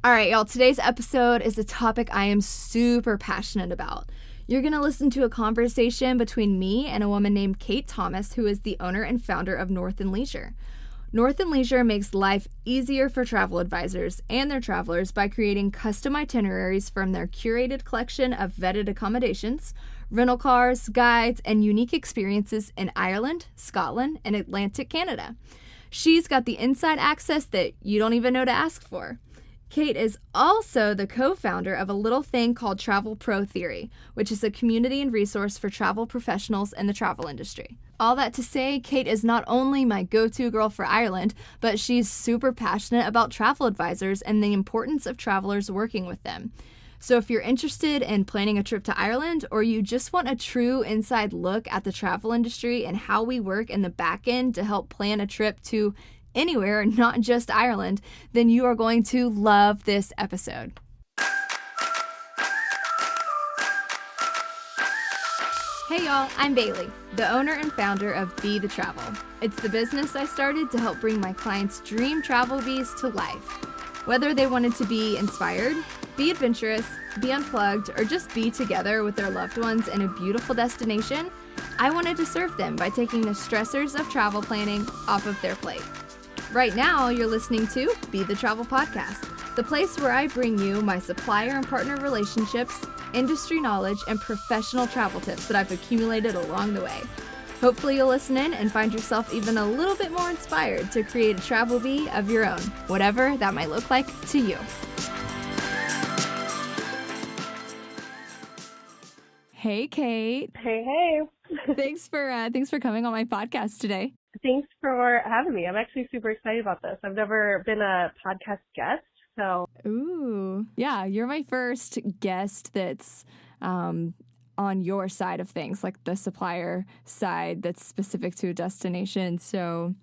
All right, y'all, today's episode is a topic I am super passionate about. You're going to listen to a conversation between me and a woman named Kate Thomas, who is the owner and founder of North and Leisure. North and Leisure makes life easier for travel advisors and their travelers by creating custom itineraries from their curated collection of vetted accommodations, rental cars, guides, and unique experiences in Ireland, Scotland, and Atlantic Canada. She's got the inside access that you don't even know to ask for. Kate is also the co-founder of a little thing called Travel Pro Theory, which is a community and resource for travel professionals in the travel industry. All that to say, Kate is not only my go-to girl for Ireland, but she's super passionate about travel advisors and the importance of travelers working with them. So if you're interested in planning a trip to Ireland, or you just want a true inside look at the travel industry and how we work in the back end to help plan a trip to anywhere, not just Ireland, then you are going to love this episode. Hey y'all, I'm Bailie, the owner and founder of Be the Travel. It's the business I started to help bring my clients' dream travel bees to life. Whether they wanted to be inspired, be adventurous, be unplugged, or just be together with their loved ones in a beautiful destination, I wanted to serve them by taking the stressors of travel planning off of their plate. Right now, you're listening to Be the Travel Podcast, the place where I bring you my supplier and partner relationships, industry knowledge, and professional travel tips that I've accumulated along the way. Hopefully you'll listen in and find yourself even a little bit more inspired to create a travel bee of your own, whatever that might look like to you. Hey, Kate. Hey. Thanks for coming on my podcast today. Thanks for having me. I'm actually super excited about this. I've never been a podcast guest, so. Ooh, yeah, you're my first guest that's on your side of things, like the supplier side that's specific to a destination. So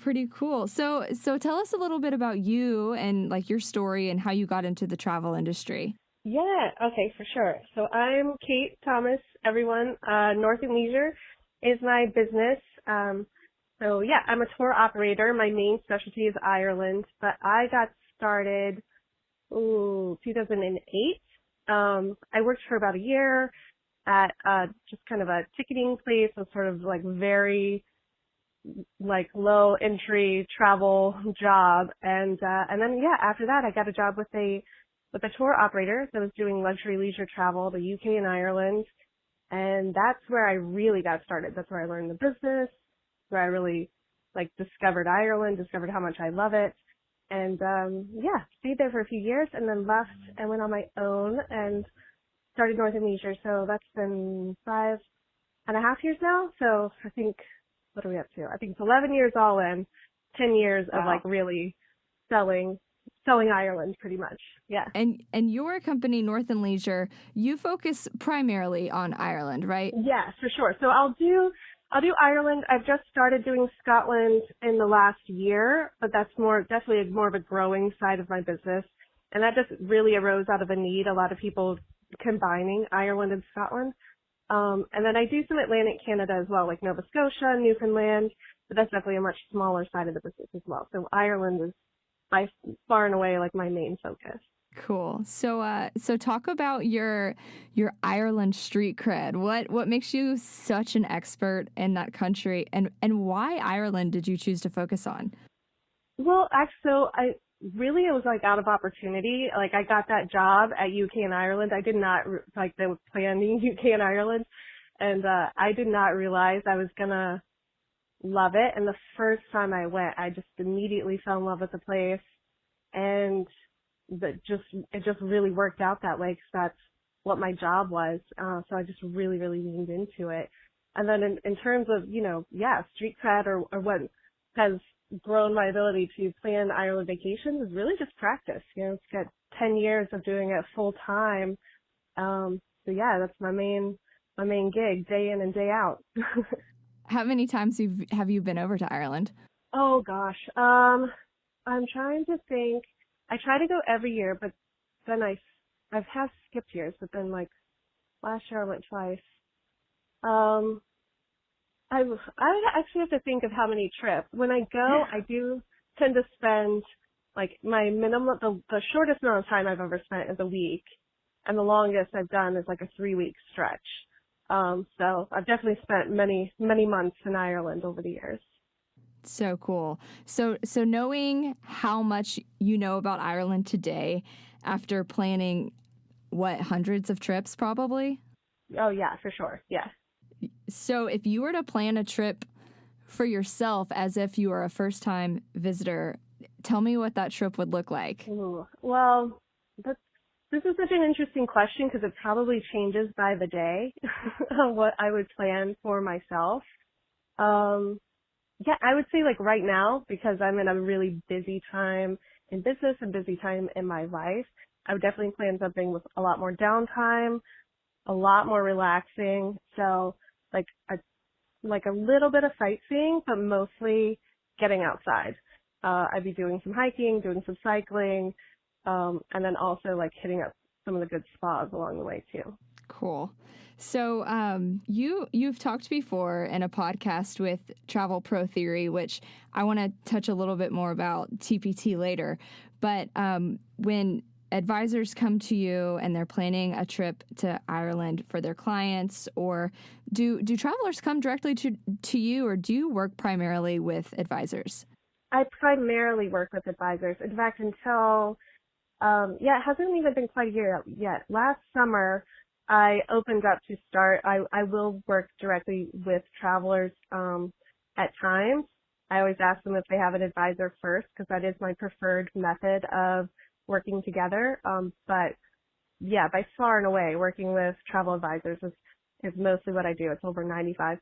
pretty cool. So tell us a little bit about you and like your story and how you got into the travel industry. Yeah, okay, for sure. So I'm Kate Thomas, everyone. North and Leisure is my business. So yeah, I'm a tour operator. My main specialty is Ireland, but I got started 2008. I worked for about a year at just kind of a ticketing place, a sort of like very like low entry travel job, and then yeah, after that I got a job with a tour operator that was doing luxury leisure travel to UK and Ireland, and that's where I really got started. That's where I learned the business, where I really like discovered Ireland, discovered how much I love it. And yeah, stayed there for a few years and then left and went on my own and started North and Leisure. So that's been 5.5 years now. So I think, what are we up to? I think it's 11 years all in, 10 years of like really selling Ireland pretty much. Yeah. And your company, North and Leisure, you focus primarily on Ireland, right? Yeah, for sure. So I'll do Ireland. I've just started doing Scotland in the last year, but that's definitely more of a growing side of my business. And that just really arose out of a need. A lot of people combining Ireland and Scotland. And then I do some Atlantic Canada as well, like Nova Scotia, Newfoundland, but that's definitely a much smaller side of the business as well. So Ireland is by far and away like my main focus. Cool. So talk about your Ireland street cred. What makes you such an expert in that country, and why Ireland did you choose to focus on? Well, actually, it was like out of opportunity. Like I got that job at UK and Ireland. I did not like they were planning UK and Ireland, and I did not realize I was gonna love it. And the first time I went, I just immediately fell in love with the place, and it just really worked out that way because that's what my job was. So I just really, really leaned into it. And then in terms of, street cred or what has grown my ability to plan Ireland vacations is really just practice. It's got 10 years of doing it full time. So yeah, that's my main gig, day in and day out. How many times have you been over to Ireland? Oh gosh. I'm trying to think. I try to go every year, but then I've had skipped years, but then like last year I went twice. I actually have to think of how many trips. When I go, I do tend to spend Like my minimum, the shortest amount of time I've ever spent is a week, and the longest I've done is like a 3-week stretch. So I've definitely spent many, many months in Ireland over the years. So cool. So knowing how much you know about Ireland today after planning, what, hundreds of trips probably? Oh yeah, for sure. Yeah. So if you were to plan a trip for yourself as if you were a first-time visitor, tell me what that trip would look like. Ooh. Well, this is such an interesting question because it probably changes by the day what I would plan for myself. Um, yeah, I would say like right now, because I'm in a really busy time in business and busy time in my life, I would definitely plan something with a lot more downtime, a lot more relaxing. So like a little bit of sightseeing, but mostly getting outside. I'd be doing some hiking, doing some cycling, and then also like hitting up some of the good spas along the way too. Cool. So you've talked before in a podcast with Travel Pro Theory, which I want to touch a little bit more about TPT later. But when advisors come to you and they're planning a trip to Ireland for their clients, or do travelers come directly to you, or do you work primarily with advisors? I primarily work with advisors. In fact, until it hasn't even been quite a year yet. Last summer, I opened up to start. I will work directly with travelers at times. I always ask them if they have an advisor first because that is my preferred method of working together. But yeah, by far and away, working with travel advisors is mostly what I do. It's over 95%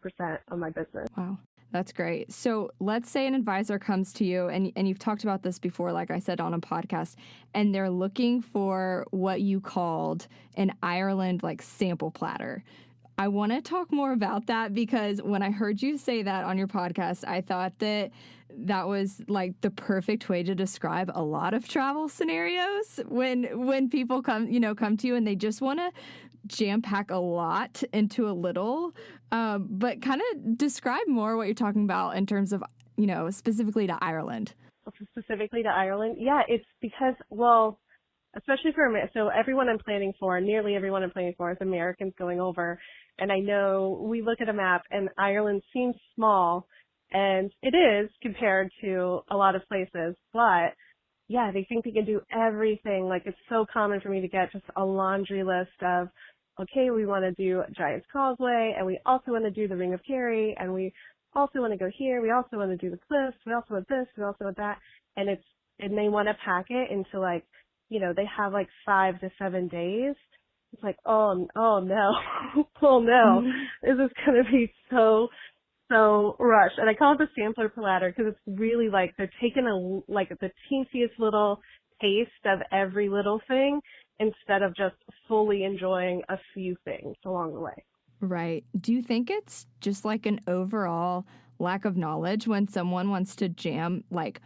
of my business. Wow. That's great. So let's say an advisor comes to you, and you've talked about this before, like I said, on a podcast, and they're looking for what you called an Ireland like sample platter. I want to talk more about that because when I heard you say that on your podcast, I thought that was like the perfect way to describe a lot of travel scenarios when people come to you and they just want to jam pack a lot into a little, but kind of describe more what you're talking about in terms of, specifically to Ireland. Specifically to Ireland? Yeah, it's because, well, especially for, so everyone I'm planning for, nearly everyone I'm planning for is Americans going over. And I know we look at a map and Ireland seems small, and it is compared to a lot of places, but yeah, they think they can do everything. Like it's so common for me to get just a laundry list of, okay, we want to do Giant's Causeway, and we also want to do the Ring of Kerry, and we also want to go here, we also want to do the cliffs, we also want this, we also want that, and they want to pack it into like, they have like 5 to 7 days. It's like, oh no, oh no, this is going to be so rushed. And I call it the sampler platter because it's really like they're taking the teensiest little taste of every little thing instead of just fully enjoying a few things along the way. Right. Do you think it's just like an overall lack of knowledge when someone wants to jam like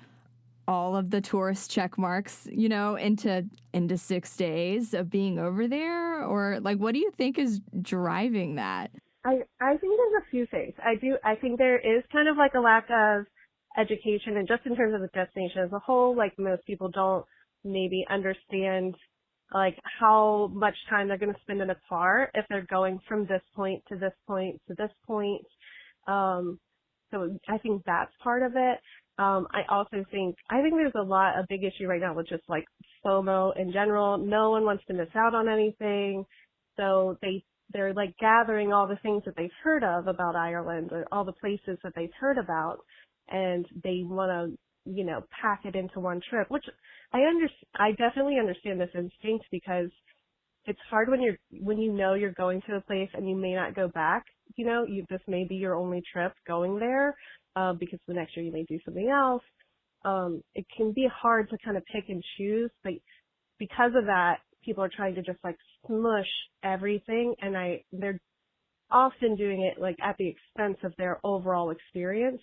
all of the tourist check marks, into 6 days of being over there? Or like, what do you think is driving that? I think there's a few things. I think there is kind of like a lack of education, and just in terms of the destination as a whole, like most people don't maybe understand like how much time they're going to spend in a car if they're going from this point to this point to this point. So I think that's part of it. I also think there's a big issue right now with just like FOMO in general. No one wants to miss out on anything. So they're like gathering all the things that they've heard of about Ireland, or all the places that they've heard about, and they want to, pack it into one trip, which I definitely understand this instinct because it's hard when you're going to a place and you may not go back. This may be your only trip going there, because the next year you may do something else. It can be hard to kind of pick and choose, but because of that, people are trying to just like smush everything, and they're often doing it like at the expense of their overall experience.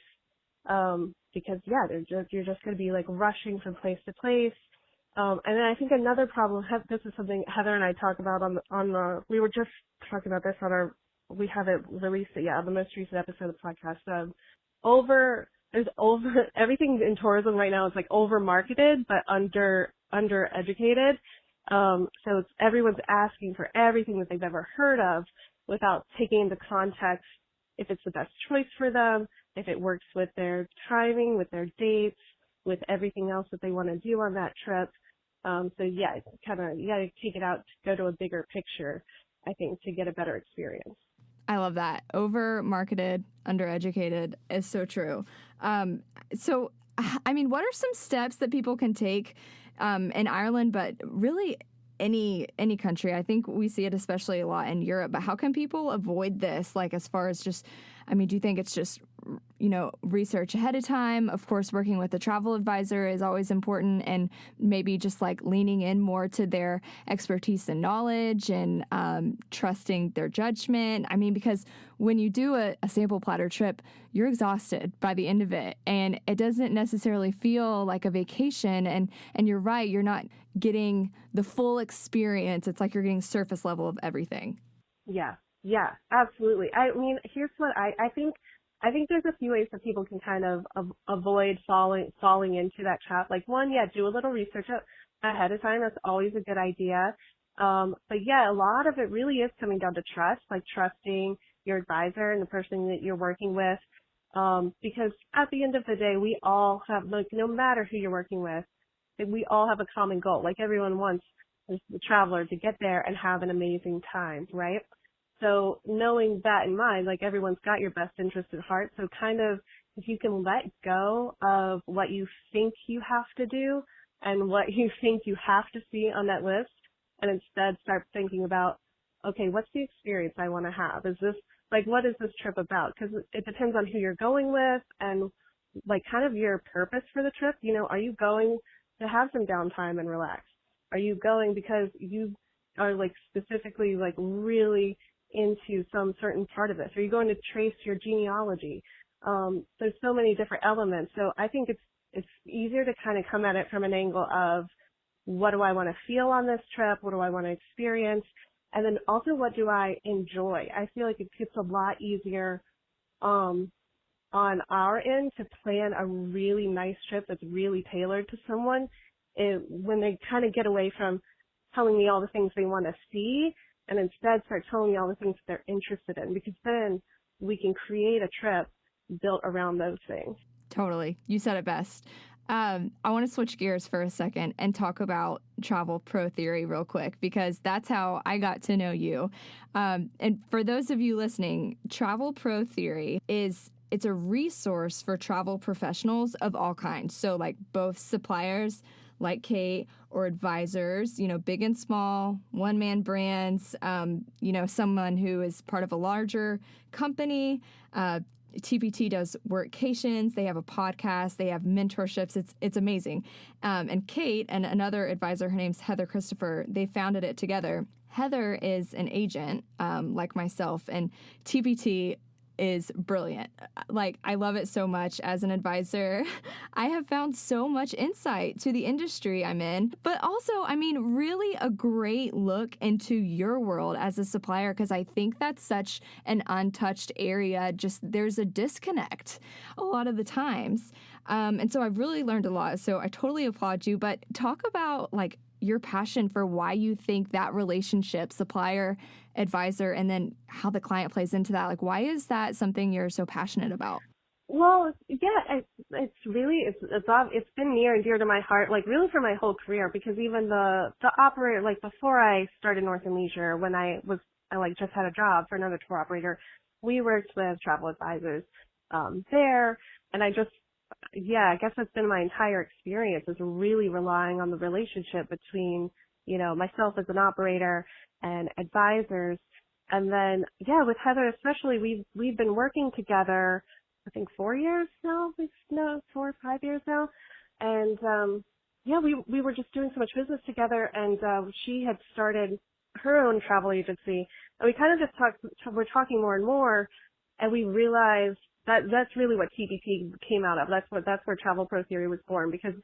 Because you're just going to be like rushing from place to place. And then I think another problem, this is something Heather and I talk about we were just talking about this we haven't released it yet, on the most recent episode of the podcast. there's over everything in tourism right now is like over marketed but under educated. So everyone's asking for everything that they've ever heard of without taking into context if it's the best choice for them, if it works with their timing, with their dates, with everything else that they want to do on that trip. So yeah, you got to take it out to go to a bigger picture, I think, to get a better experience. I love that. Over marketed, undereducated is so true. So, I mean, what are some steps that people can take in Ireland, but really any country? I think we see it especially a lot in Europe, but how can people avoid this? Like, as far as just, I mean, do you think it's just, research ahead of time? Of course, working with a travel advisor is always important, and maybe just like leaning in more to their expertise and knowledge and trusting their judgment. I mean, because when you do a sample platter trip, you're exhausted by the end of it, and it doesn't necessarily feel like a vacation. And you're right, you're not getting the full experience. It's like you're getting surface level of everything. Yeah, absolutely. I mean, here's what I think. I think there's a few ways that people can kind of avoid falling into that trap. Like one, do a little research ahead of time. That's always a good idea. But yeah, a lot of it really is coming down to trust, like trusting your advisor and the person that you're working with. Because at the end of the day, we all have, like, no matter who you're working with, we all have a common goal. Like everyone wants the traveler to get there and have an amazing time, right? So knowing that in mind, like everyone's got your best interest at heart. So kind of if you can let go of what you think you have to do and what you think you have to see on that list, and instead start thinking about, okay, what's the experience I want to have? Is this, like, what is this trip about? Because it depends on who you're going with and like kind of your purpose for the trip. Are you going to have some downtime and relax? Are you going because you are like specifically like really into some certain part of this? Are you going to trace your genealogy? There's so many different elements. So I think it's easier to kind of come at it from an angle of, what do I want to feel on this trip? What do I want to experience? And then also, what do I enjoy? I feel like it gets a lot easier on our end to plan a really nice trip that's really tailored to someone when they kind of get away from telling me all the things they want to see and instead start telling me all the things that they're interested in, because then we can create a trip built around those things. Totally. You said it best. I want to switch gears for a second and talk about travel pro theory real quick, because that's how I got to know you. And for those of you listening, travel pro theory it's a resource for travel professionals of all kinds. So like both suppliers like Kate or advisors, big and small, one-man brands, someone who is part of a larger company. TPT does workations. They have a podcast. They have mentorships. It's amazing. And Kate and another advisor, her name's Heather Christopher, they founded it together. Heather is an agent like myself, and TPT is brilliant. Like, I love it so much. As an advisor, I have found so much insight to the industry I'm in, but also, I mean, really a great look into your world as a supplier, because I think that's such an untouched area. Just there's a disconnect a lot of the times. And so I've really learned a lot. So I totally applaud you, but talk about like your passion for why you think that relationship, supplier, advisor, and then how the client plays into that. Like, why is that something you're so passionate about? Well, yeah, it's been near and dear to my heart, like really for my whole career, because even the operator, like before I started North and Leisure, when I like just had a job for another tour operator, we worked with travel advisors there, and I guess that's been my entire experience, is really relying on the relationship between, myself as an operator and advisors. And then, with Heather especially, we've been working together, I think 4 years now, 4 or 5 years now. And, we were just doing so much business together, and she had started her own travel agency. And we kind of just we're talking more and more, and we realized that's really what TPT came out of. That's where Travel Pro Theory was born, because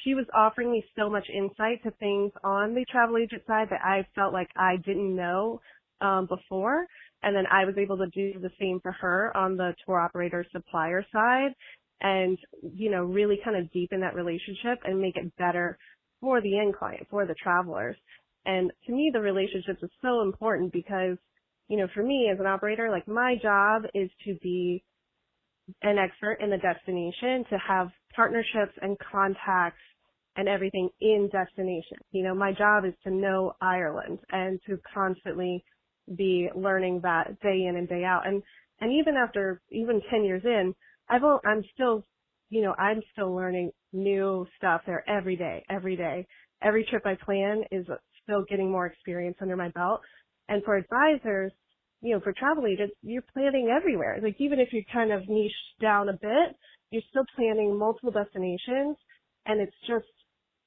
she was offering me so much insight to things on the travel agent side that I felt like I didn't know before. And then I was able to do the same for her on the tour operator supplier side. and, really kind of deepen that relationship and make it better for the end client, for the travelers. And to me, the relationships is so important because, for me as an operator, like my job is to be an expert in the destination, to have partnerships and contacts and everything in destination. My job is to know Ireland and to constantly be learning that day in and day out. And even after 10 years in, I'm still, I'm still learning new stuff there every day. Every trip I plan is still getting more experience under my belt. And for advisors, for travel agents, you're planning everywhere. Like even if you're kind of niche down a bit, you're still planning multiple destinations, and it's just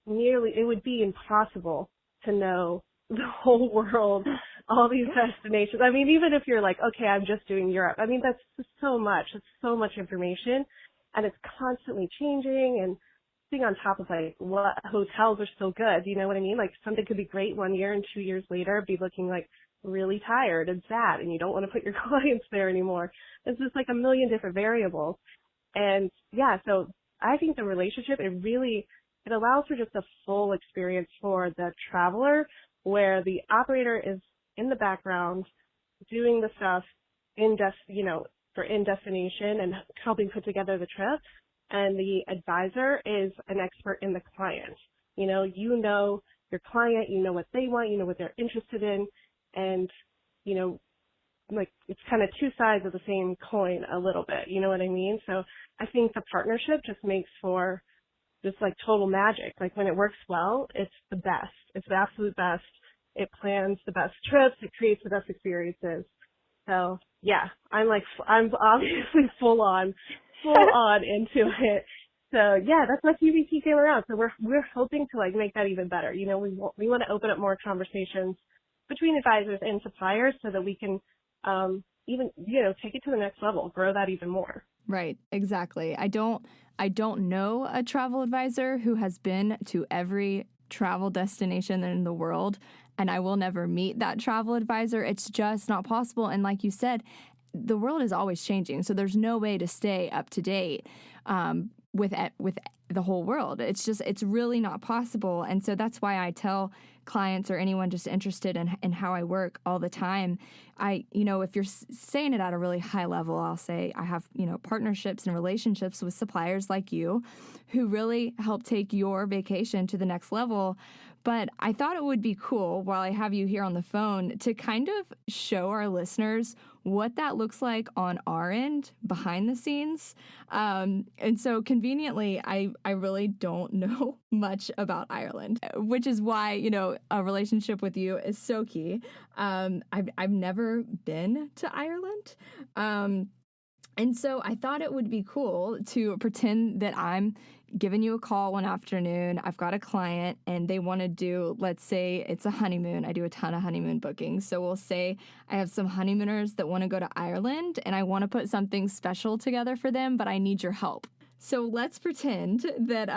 it would be impossible to know the whole world, all these destinations. I mean, even if you're like, okay, I'm just doing Europe. I mean, that's just so much. It's so much information, and it's constantly changing, and being on top of like what hotels are still good. You know what I mean? Like something could be great one year and 2 years later be looking like really tired and sad, and you don't want to put your clients there anymore. It's just like a million different variables. And yeah, so I think the relationship, it allows for just a full experience for the traveler, where the operator is in the background doing the stuff for in destination and helping put together the trip. And the advisor is an expert in the client. You know your client, you know what they want, you know what they're interested in. And, like it's kind of two sides of the same coin a little bit. You know what I mean? So I think the partnership just makes for just like total magic. Like when it works well, it's the best. It's the absolute best. It plans the best trips. It creates the best experiences. So yeah, I'm obviously full on into it. So yeah, that's why QVT came around. So we're hoping to like make that even better. We want to open up more conversations between advisors and suppliers so that we can even take it to the next level, grow that even more. Right, exactly. I don't know a travel advisor who has been to every travel destination in the world, and I will never meet that travel advisor. It's just not possible. And like you said, the world is always changing, so there's no way to stay up to date with the whole world. It's really not possible. And so that's why I tell clients or anyone just interested in how I work all the time, if you're saying it at a really high level, I'll say I have, partnerships and relationships with suppliers like you who really help take your vacation to the next level. But I thought it would be cool, while I have you here on the phone, to kind of show our listeners what that looks like on our end, behind the scenes. And so conveniently, I really don't know much about Ireland, which is why, a relationship with you is so key. I've never been to Ireland. And so I thought it would be cool to pretend that I'm giving you a call one afternoon. I've got a client and they want to do, let's say it's a honeymoon. I do a ton of honeymoon bookings. So we'll say I have some honeymooners that want to go to Ireland and I want to put something special together for them, but I need your help. So let's pretend that,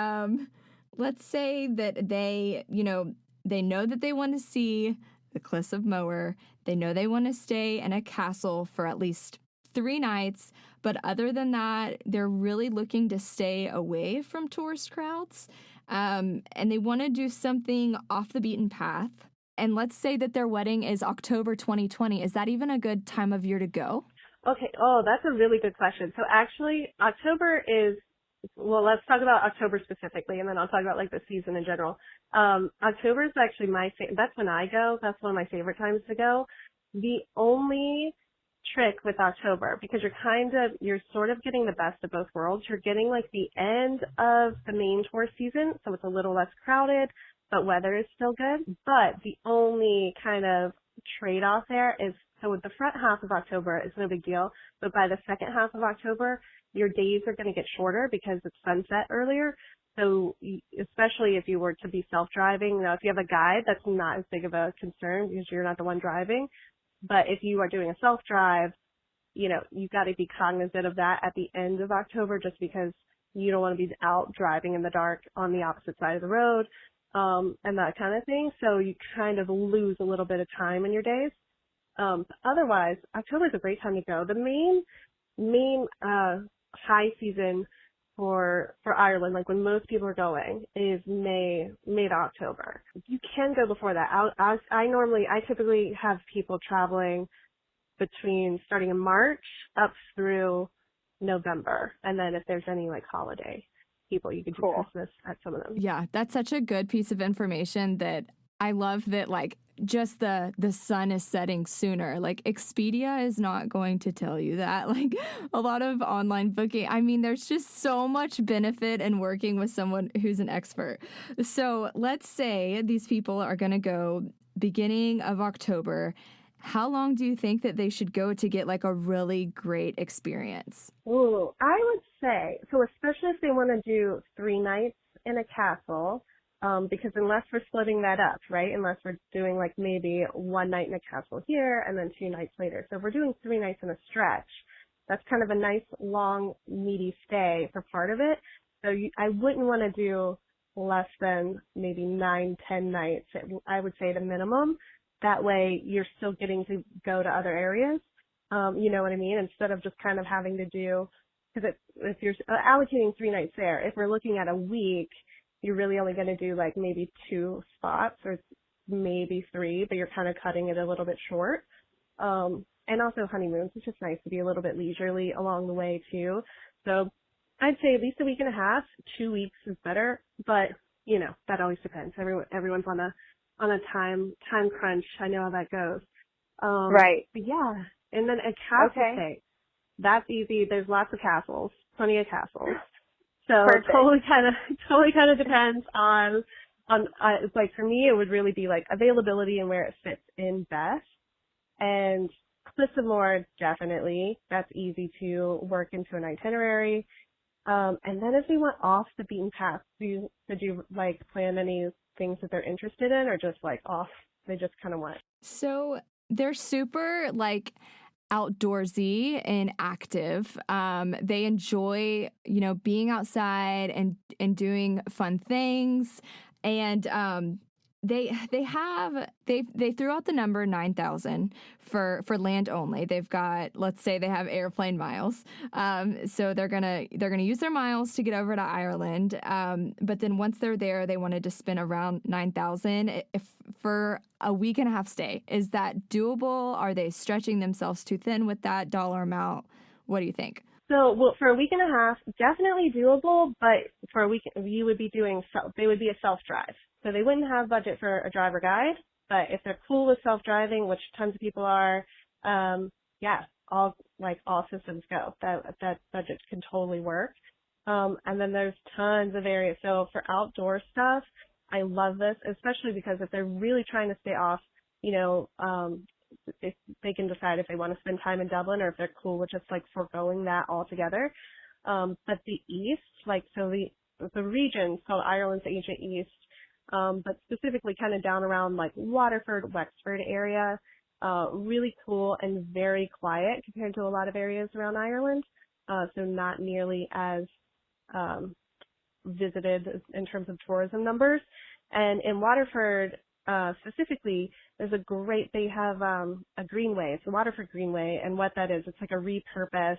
let's say that they know that they want to see the Cliffs of Moher. They know they want to stay in a castle for at least 3 nights, but other than that, they're really looking to stay away from tourist crowds, and they want to do something off the beaten path. And let's say that their wedding is October 2020. Is that even a good time of year to go? Okay. Oh, that's a really good question. So actually, October is, well, let's talk about October specifically, and then I'll talk about like the season in general. October is actually that's when I go. That's one of my favorite times to go. The only trick with October, because you're sort of getting the best of both worlds. You're getting like the end of the main tourist season, so it's a little less crowded, but weather is still good. But the only kind of trade-off there is, so with the front half of October, it's no big deal, but by the second half of October, your days are going to get shorter because it's sunset earlier. So especially if you were to be self-driving, if you have a guide, that's not as big of a concern because you're not the one driving. But if you are doing a self-drive, you've got to be cognizant of that at the end of October, just because you don't want to be out driving in the dark on the opposite side of the road, and that kind of thing. So you kind of lose a little bit of time in your days. Otherwise, October is a great time to go. The main high season for Ireland, like when most people are going, is May to October. You can go before that. I typically have people traveling between starting in March up through November, and then if there's any like holiday people, you could do Cool. Christmas at some of them. Yeah, that's such a good piece of information that I love that like just the sun is setting sooner. Like Expedia is not going to tell you that. Like a lot of online booking, I mean, there's just so much benefit in working with someone who's an expert. So let's say these people are going to go beginning of October. How long do you think that they should go to get like a really great experience? Ooh, I would say, so especially if they want to do 3 nights in a castle, because unless we're splitting that up, right? Unless we're doing like maybe 1 night in a castle here and then 2 nights later. So if we're doing 3 nights in a stretch, that's kind of a nice, long, meaty stay for part of it. So I wouldn't want to do less than maybe 9, 10 nights, I would say the minimum. That way you're still getting to go to other areas. You know what I mean? Instead of just kind of having to do, because if you're allocating 3 nights there, if we're looking at a week, you're really only going to do like maybe 2 spots or maybe 3, but you're kind of cutting it a little bit short. And also honeymoons, it's just nice to be a little bit leisurely along the way too. So I'd say at least a week and a half, 2 weeks is better, but you know, that always depends. Everyone's on a time crunch. I know how that goes. Right. But yeah. And then a castle Okay. stay. That's easy. There's lots of castles, plenty of castles. So Perfect. totally kind of depends on like for me, it would really be like availability and where it fits in best. And Cliffs of Moher, definitely. That's easy to work into an itinerary. And then if we went off the beaten path, did you like plan any things that they're interested in or just like off, they just kind of went? So they're super like outdoorsy and active. They enjoy, being outside and doing fun things. And they threw out the number 9,000 for land only. They've got, let's say they have airplane miles. So they're gonna use their miles to get over to Ireland. But then once they're there, they wanted to spend around 9,000 if for a week and a half stay. Is that doable? Are they stretching themselves too thin with that dollar amount? What do you think? So, well, for a week and a half, definitely doable, but for a week, you would be they would be a self-drive. So they wouldn't have budget for a driver guide, but if they're cool with self-driving, which tons of people are, yeah, all systems go. That budget can totally work. And then there's tons of areas. So for outdoor stuff, I love this, especially because if they're really trying to stay off, if they can decide if they want to spend time in Dublin or if they're cool with just like foregoing that altogether. But the East, so the region's called Ireland's Ancient East, but specifically kind of down around like Waterford, Wexford area, really cool and very quiet compared to a lot of areas around Ireland. So not nearly as visited in terms of tourism numbers. And in Waterford, specifically, they have a greenway. It's the Waterford Greenway, and what that is, it's like a repurposed.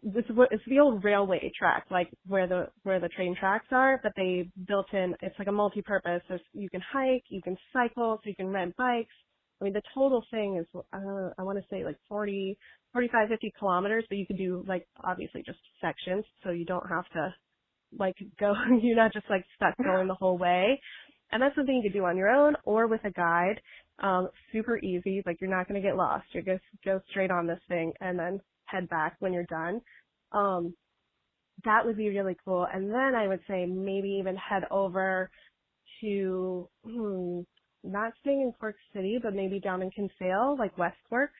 It's the old railway track, like where the train tracks are, but they built in. It's like a multi-purpose. So you can hike, you can cycle, so you can rent bikes. I mean, the total thing is, I want to say like 45, 50 kilometers, but you can do like obviously just sections, so you don't have to like go. You're not just like stuck going the whole way. And that's something you could do on your own or with a guide. Super easy. Like you're not going to get lost. You just go straight on this thing and then head back when you're done. That would be really cool. And then I would say maybe even head over to, not staying in Cork City, but maybe down in Kinsale, like West Cork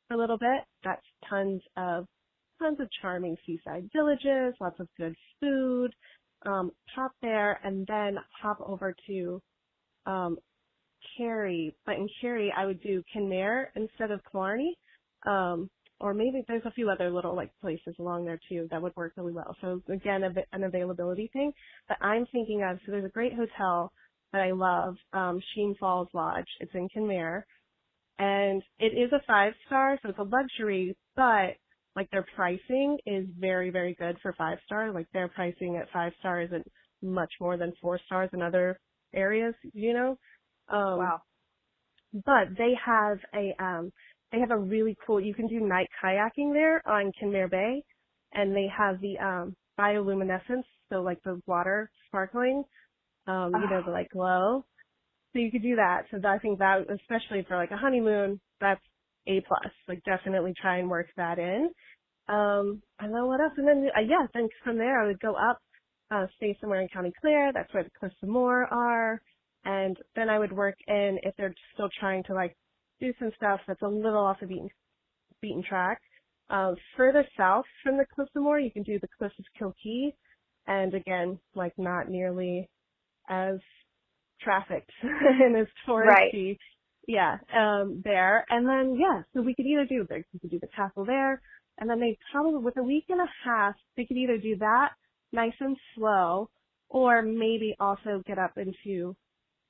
for a little bit. That's tons of charming seaside villages, lots of good food. Hop there and then hop over to Kerry. But in Kerry, I would do Kinmare instead of Killarney. Or maybe there's a few other little like places along there too that would work really well. So again, an availability thing. But I'm thinking of, so there's a great hotel that I love, Sheen Falls Lodge. It's in Kinmare. And it is a 5-star, so it's a luxury, but like their pricing is very, very good for 5-star. Like their pricing at 5-star isn't much more than 4 stars in other areas, you know. Wow. But they have a really cool. You can do night kayaking there on Kenmare Bay, and they have the bioluminescence, so like the water sparkling, you know, the like glow. So you could do that. So I think that, especially for like a honeymoon, that's A plus. Like definitely try and work that in. And then what else? And then then from there I would go up, stay somewhere in County Clare. That's where the Cliffs of Moher are. And then I would work in, if they're still trying to like do some stuff that's a little off the beaten track. Further south from the Cliffs of Moher, you can do the Cliffs of Kilkee, and again, like not nearly as trafficked and as touristy. Right. Yeah, there. And then so we could either do the castle there, and then they probably with a week and a half they could either do that nice and slow, or maybe also get up into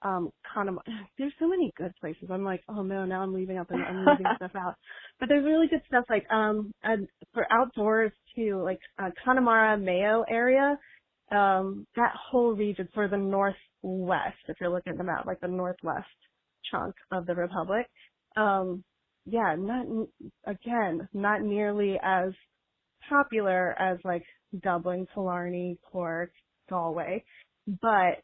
Connemara. There's so many good places. I'm like, oh no, now I'm leaving stuff out. But there's really good stuff like for outdoors too, like Connemara, Mayo area. That whole region, for the northwest, if you're looking at the map, like the northwest chunk of the Republic. Not nearly as popular as like Dublin, Killarney, Cork, Galway, but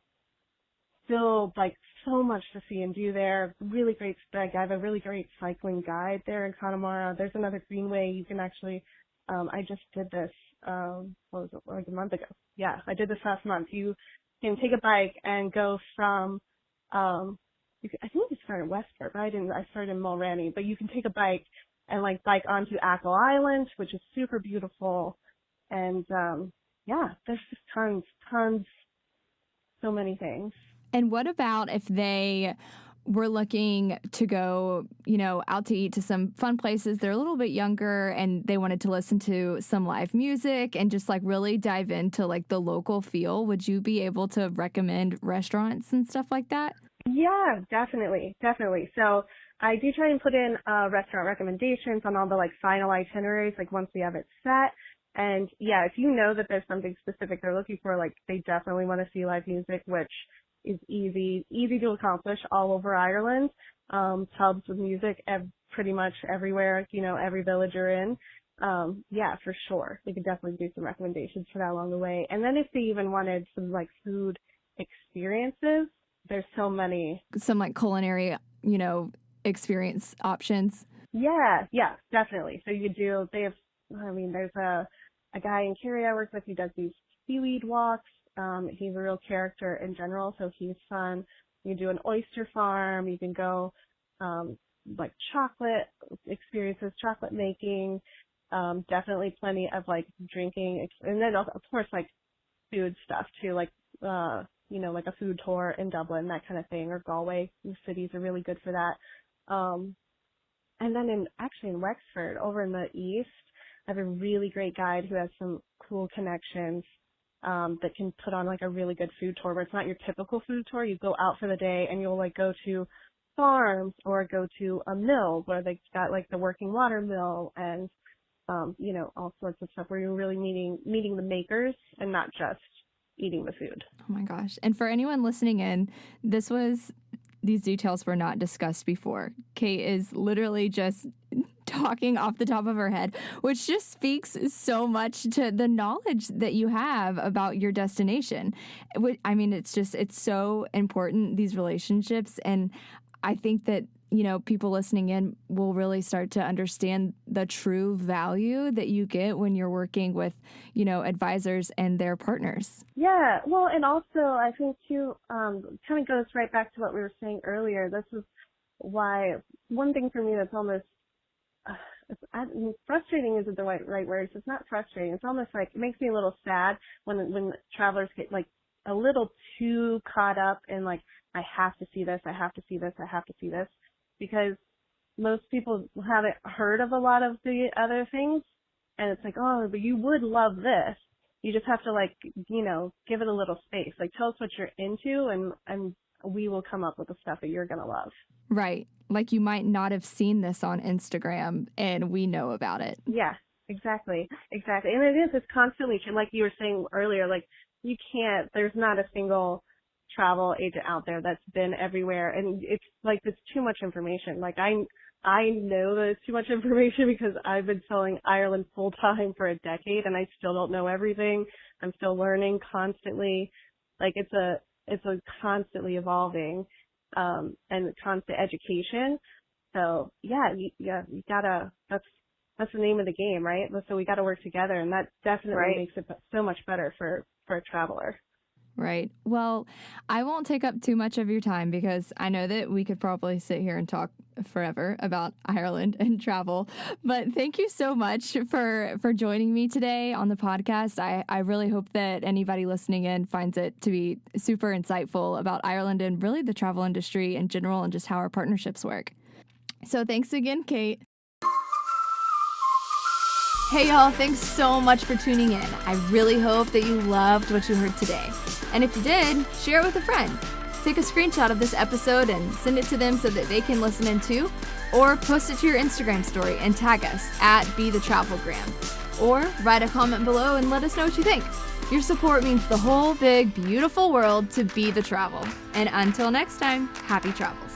still like so much to see and do there. Really great. I have a really great cycling guide there in Connemara. There's another greenway you can actually. I just did this. What was it? Like a month ago. Yeah, I did this last month. You can take a bike and go from. I think you started in Westport, but I didn't. I started in Mulranny. But you can take a bike and like bike onto Achill Island, which is super beautiful. And there's just tons, so many things. And what about if they were looking to go, out to eat to some fun places? They're a little bit younger and they wanted to listen to some live music and just like really dive into like the local feel. Would you be able to recommend restaurants and stuff like that? Yeah, definitely. So I do try and put in restaurant recommendations on all the like final itineraries, like once we have it set. And if you know that there's something specific they're looking for, like they definitely want to see live music, which is easy to accomplish all over Ireland. Pubs with music pretty much everywhere, every village you're in. For sure. We could definitely do some recommendations for that along the way. And then if they even wanted some like food experiences, there's so many. Some like culinary, experience options. Yeah, definitely. So there's a guy in Kerry I work with who does these seaweed walks. He's a real character in general, so he's fun. You can do an oyster farm. You can go, like chocolate experiences, chocolate making. Definitely plenty of like drinking, and then of course like food stuff too, like like a food tour in Dublin, that kind of thing, or Galway. The cities are really good for that. And then in Wexford, over in the east, I have a really great guide who has some cool connections that can put on like a really good food tour where it's not your typical food tour. You go out for the day and you'll like go to farms or go to a mill where they've got like the working water mill and all sorts of stuff where you're really meeting the makers and not just eating the food. Oh my gosh. And for anyone listening in, these details were not discussed before. Kate is literally just talking off the top of her head, which just speaks so much to the knowledge that you have about your destination. I mean, it's so important, these relationships. And I think that, people listening in will really start to understand the true value that you get when you're working with, advisors and their partners. Yeah. Well, and also I think too, kind of goes right back to what we were saying earlier. This is why one thing for me that's almost, frustrating isn't the right word. It's not frustrating. It's almost like it makes me a little sad when travelers get like a little too caught up in like, I have to see this, I have to see this, I have to see this, because most people haven't heard of a lot of the other things, and it's like, oh, but you would love this. You just have to like, give it a little space. Like, tell us what you're into, and we will come up with the stuff that you're gonna love. Right. Like you might not have seen this on Instagram, and we know about it. Yeah, Exactly. Exactly. And it is, it's constantly, like you were saying earlier, like there's not a single travel agent out there that's been everywhere. And it's like, it's too much information. Like I know that it's too much information because I've been selling Ireland full time for a decade and I still don't know everything. I'm still learning constantly. Like it's a constantly evolving, and constant education. So yeah, you gotta, that's the name of the game, right? So we gotta work together, and that definitely Right. makes it so much better for a traveler. Right. Well, I won't take up too much of your time because I know that we could probably sit here and talk forever about Ireland and travel. But thank you so much for joining me today on the podcast. I really hope that anybody listening in finds it to be super insightful about Ireland and really the travel industry in general and just how our partnerships work. So thanks again, Kate. Hey y'all, thanks so much for tuning in. I really hope that you loved what you heard today. And if you did, share it with a friend. Take a screenshot of this episode and send it to them so that they can listen in too. Or post it to your Instagram story and tag us at BeTheTravelgram. Or write a comment below and let us know what you think. Your support means the whole big, beautiful world to Be The Travel. And until next time, happy travels.